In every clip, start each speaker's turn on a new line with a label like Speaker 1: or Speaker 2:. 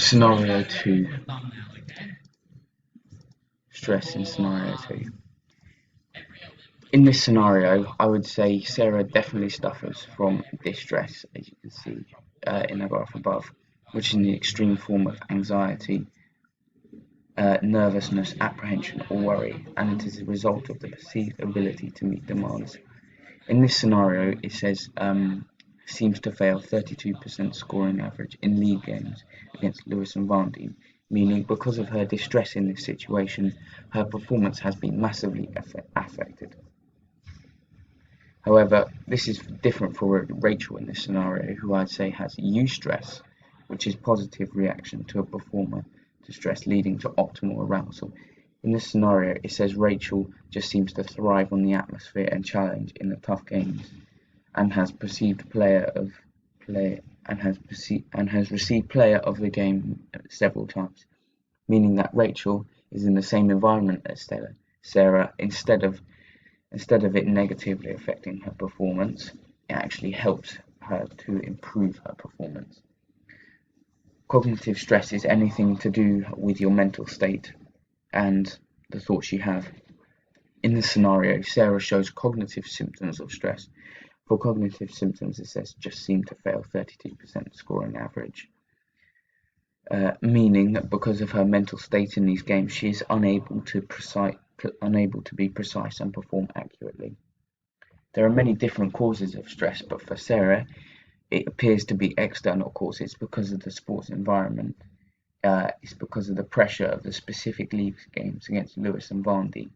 Speaker 1: Scenario 2. Stress in scenario 2. In this scenario, I would say Sarah definitely suffers from distress, as you can see in the graph above, which is an extreme form of anxiety, nervousness, apprehension, or worry, and it is a result of the perceived ability to meet demands. In this scenario, it says seems to fail 32% scoring average in league games against Lewis and Vardy, meaning because of her distress in this situation, her performance has been massively affected. However, this is different for Rachel in this scenario, who I'd say has eustress, which is positive reaction to a performer to stress leading to optimal arousal. In this scenario, it says Rachel just seems to thrive on the atmosphere and challenge in the tough games, and has received player of the game several times, meaning that Rachel is in the same environment as Sarah, instead of it negatively affecting her performance, it actually helps her to improve her performance. Cognitive stress is anything to do with your mental state and the thoughts you have. In this scenario, Sarah shows cognitive symptoms of stress. For cognitive symptoms, it says just seem to fail 32% scoring average, meaning that because of her mental state in these games, she is unable to be precise and perform accurately. There are many different causes of stress, but for Sarah, it appears to be external causes because of the sports environment. It's because of the pressure of the specific league games against Lewis and Vardy.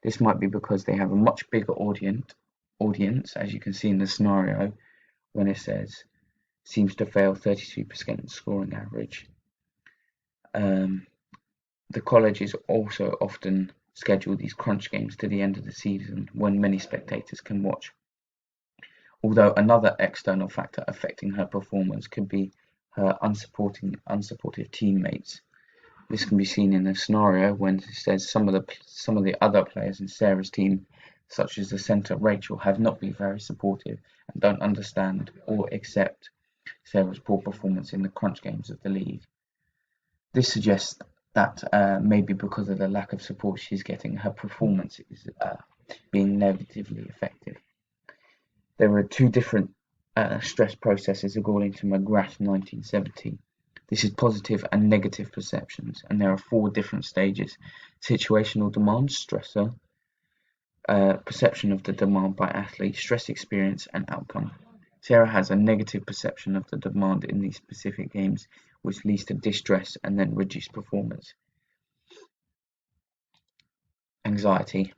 Speaker 1: This might be because they have a much bigger audience, as you can see in the scenario, when it says seems to fail 32% scoring average. The colleges also often schedule these crunch games to the end of the season when many spectators can watch. Although another external factor affecting her performance could be her unsupportive teammates. This can be seen in the scenario when it says some of the other players in Sarah's team, such as the centre Rachel, have not been very supportive and don't understand or accept Sarah's poor performance in the crunch games of the league. This suggests that maybe because of the lack of support she's getting, her performance is being negatively affected. There are two different stress processes according to McGrath 1970. This is positive and negative perceptions, and there are 4 different stages: situational demand, stressor, perception of the demand by athlete, stress experience, and outcome. Sarah has a negative perception of the demand in these specific games, which leads to distress and then reduced performance. Anxiety.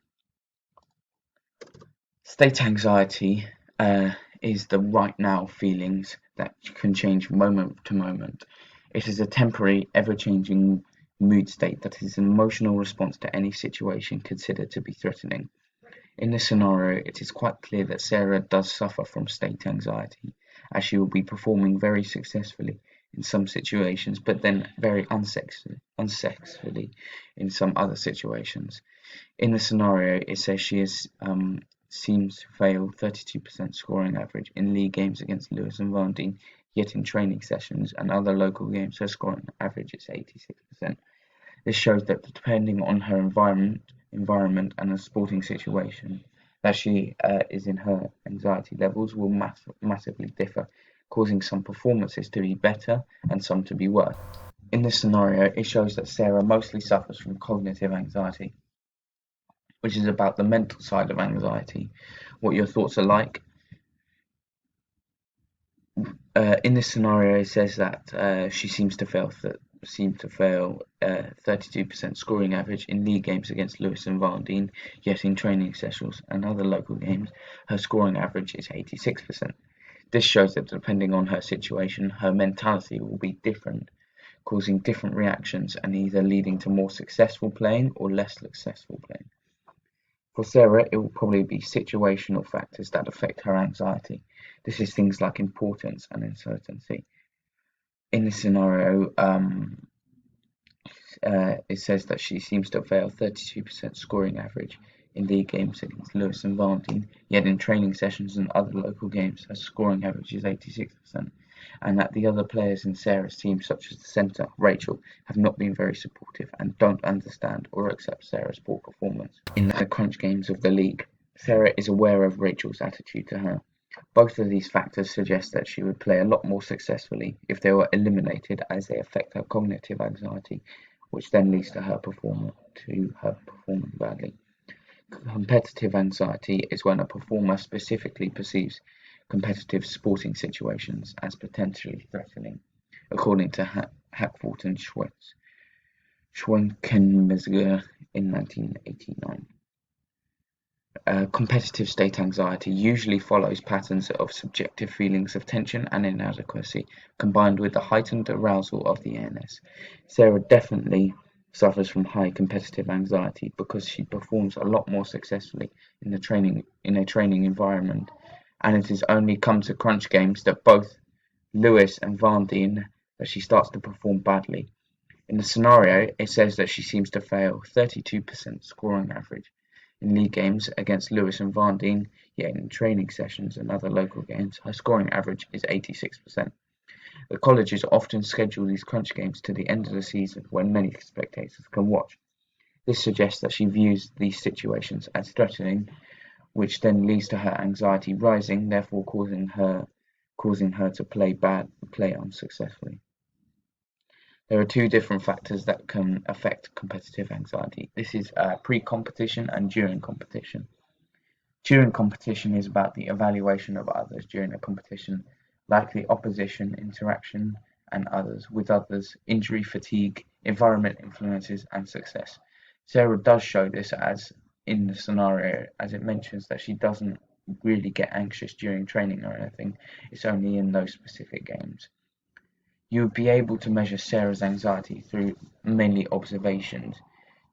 Speaker 1: State anxiety is the right now feelings that can change moment to moment. It is a temporary, ever-changing mood state that is an emotional response to any situation considered to be threatening. In this scenario, it is quite clear that Sarah does suffer from state anxiety, as she will be performing very successfully in some situations, but then very unsuccessfully in some other situations. In the scenario, it says she seems to fail 32% scoring average in league games against Lewis and Vardy, yet in training sessions and other local games her scoring average is 86%. This shows that depending on her environment and the sporting situation that she is in, her anxiety levels will massively differ, causing some performances to be better and some to be worse. In this scenario, it shows that Sarah mostly suffers from cognitive anxiety, which is about the mental side of anxiety, what your thoughts are like. In this scenario, it says that she seems to fail 32% scoring average in league games against Lewis and Vardy, yet in training sessions and other local games, her scoring average is 86%. This shows that depending on her situation, her mentality will be different, causing different reactions and either leading to more successful playing or less successful playing. For Sarah, it will probably be situational factors that affect her anxiety. This is things like importance and uncertainty. In this scenario, it says that she seems to fail 32% scoring average in league games against Lewis and Vardy, yet in training sessions and other local games, her scoring average is 86%. and that the other players in Sarah's team, such as the centre, Rachel, have not been very supportive and don't understand or accept Sarah's poor performance in the crunch games of the league. Sarah is aware of Rachel's attitude to her. Both of these factors suggest that she would play a lot more successfully if they were eliminated, as they affect her cognitive anxiety, which then leads to her performing badly. Competitive anxiety is when a performer specifically perceives competitive sporting situations as potentially threatening, according to Hackford and Schwenkenmetzger in 1989. Competitive state anxiety usually follows patterns of subjective feelings of tension and inadequacy, combined with the heightened arousal of the ANS. Sarah definitely suffers from high competitive anxiety because she performs a lot more successfully in a training environment, and it has only come to crunch games that both Lewis and Van Dien that she starts to perform badly. In the scenario, it says that she seems to fail 32% scoring average in league games against Lewis and Van Dien, yet in training sessions and other local games, her scoring average is 86%. The colleges often schedule these crunch games to the end of the season when many spectators can watch. This suggests that she views these situations as threatening, which then leads to her anxiety rising, therefore causing her to play unsuccessfully. There are two different factors that can affect competitive anxiety. This is pre-competition and during competition. During competition is about the evaluation of others during a competition, like the opposition, interaction with others, injury fatigue, environment influences, and success. Sarah does show this as in the scenario, as it mentions that she doesn't really get anxious during training or anything. It's only in those specific games. You would be able to measure Sarah's anxiety through mainly observations.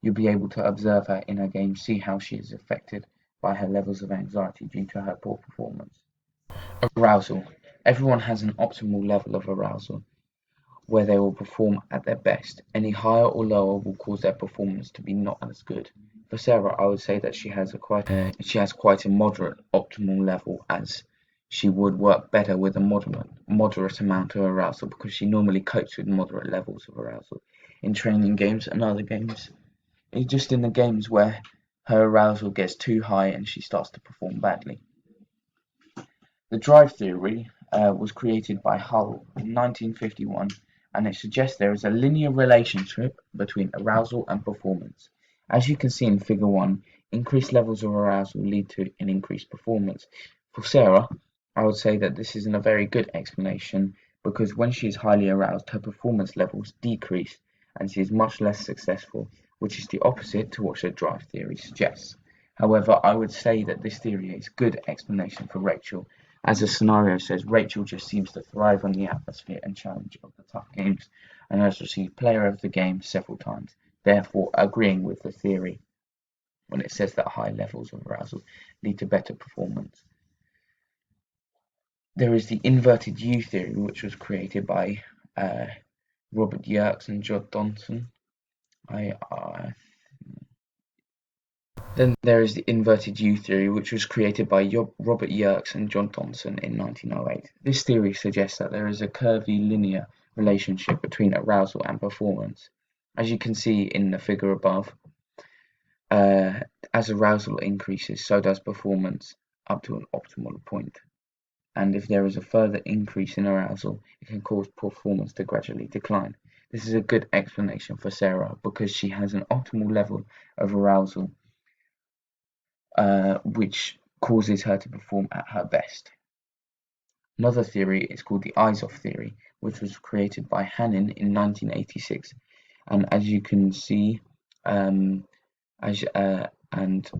Speaker 1: You'll be able to observe her in her game, see how she is affected by her levels of anxiety due to her poor performance. Arousal. Everyone has an optimal level of arousal where they will perform at their best. Any higher or lower will cause their performance to be not as good. For Sarah, I would say that she has quite a moderate optimal level, as she would work better with a moderate amount of arousal because she normally copes with moderate levels of arousal in training games and other games. It's just in the games where her arousal gets too high and she starts to perform badly. The drive theory was created by Hull in 1951, and it suggests there is a linear relationship between arousal and performance. As you can see in Figure 1, increased levels of arousal lead to an increased performance. For Sarah, I would say that this isn't a very good explanation because when she is highly aroused, her performance levels decrease and she is much less successful, which is the opposite to what the drive theory suggests. However, I would say that this theory is a good explanation for Rachel. As the scenario says, Rachel just seems to thrive on the atmosphere and challenge of the tough games and has received Player of the Game several times, therefore agreeing with the theory when it says that high levels of arousal lead to better performance. There is the inverted U theory, which was created by Robert Yerkes and John Donson. Then there is the inverted U theory, which was created by Robert Yerkes and John Donson in 1908. This theory suggests that there is a curvilinear relationship between arousal and performance. As you can see in the figure above, as arousal increases, so does performance up to an optimal point. And if there is a further increase in arousal, it can cause performance to gradually decline. This is a good explanation for Sarah because she has an optimal level of arousal which causes her to perform at her best. Another theory is called the eyes-off theory, which was created by Hannin in 1986. And as you can see, and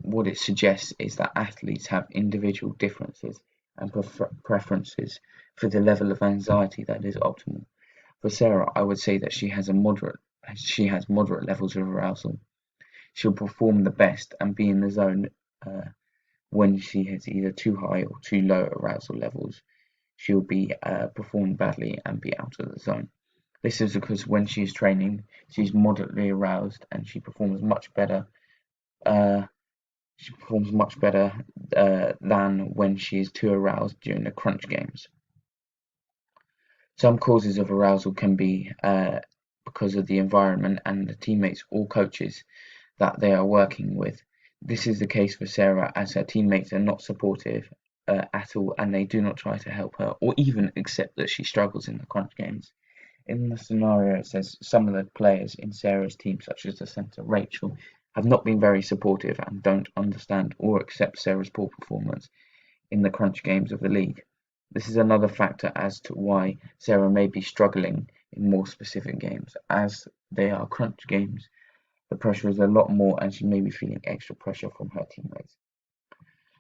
Speaker 1: what it suggests is that athletes have individual differences and preferences for the level of anxiety that is optimal. For Sarah, I would say that she has moderate levels of arousal. She'll perform the best and be in the zone when she has either too high or too low arousal levels. She'll be perform badly and be out of the zone. This is because when she's training, she's moderately aroused and she performs much better. Than when she is too aroused during the crunch games. Some causes of arousal can be because of the environment and the teammates or coaches that they are working with. This is the case for Sarah, as her teammates are not supportive at all, and they do not try to help her or even accept that she struggles in the crunch games. In the scenario, it says some of the players in Sarah's team, such as the centre Rachel, have not been very supportive and don't understand or accept Sarah's poor performance in the crunch games of the league. This is another factor as to why Sarah may be struggling in more specific games. As they are crunch games, the pressure is a lot more and she may be feeling extra pressure from her teammates.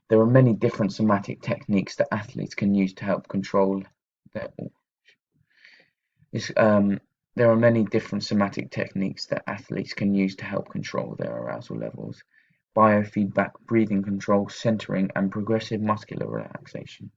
Speaker 1: There are many different somatic techniques that athletes can use to help control their this, there are many different somatic techniques that athletes can use to help control their arousal levels. Biofeedback, breathing control, centering, and progressive muscular relaxation.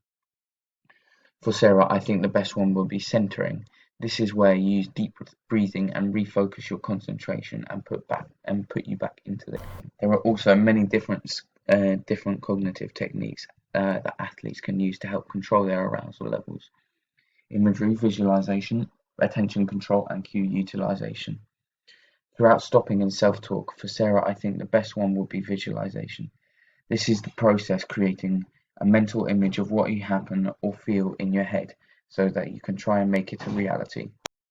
Speaker 1: For Sarah, I think the best one will be centering. This is where you use deep breathing and refocus your concentration and put you back into the game. There are also many different cognitive techniques that athletes can use to help control their arousal levels. Imagery, visualization, attention control, and cue utilization. Throughout stopping and self-talk, for Sarah, I think the best one would be visualization. This is the process creating a mental image of what you happen or feel in your head so that you can try and make it a reality.